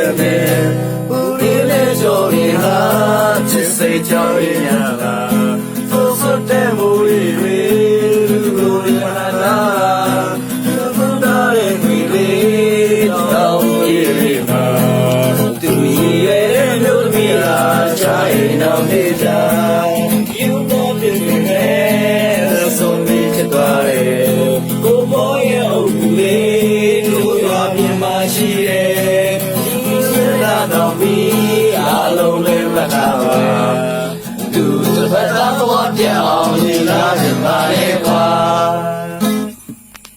ဦးလေးလေးကြော်ရင်ဟာချစ်စိတ်ကြော်ရင်ညာလာဆိုဆိုတဲ့မူလေးတွေလူလိုရလာဘုရားရဲ့ခွေလေးတောင်းရည်မှာသူရဲ့မျိုးသမီးအားချာရင်တော့နေကြယူတော့ပြင်းနေဆုံးနေချစ်သွားတယ်ကိုမောရဲ့အုပ်လေးတို့ရွာပြင်မှာရှိတယ်တော်ပြီးအလုံးလေးမနာပါသူတစ်ဖက်သားတော့ပြော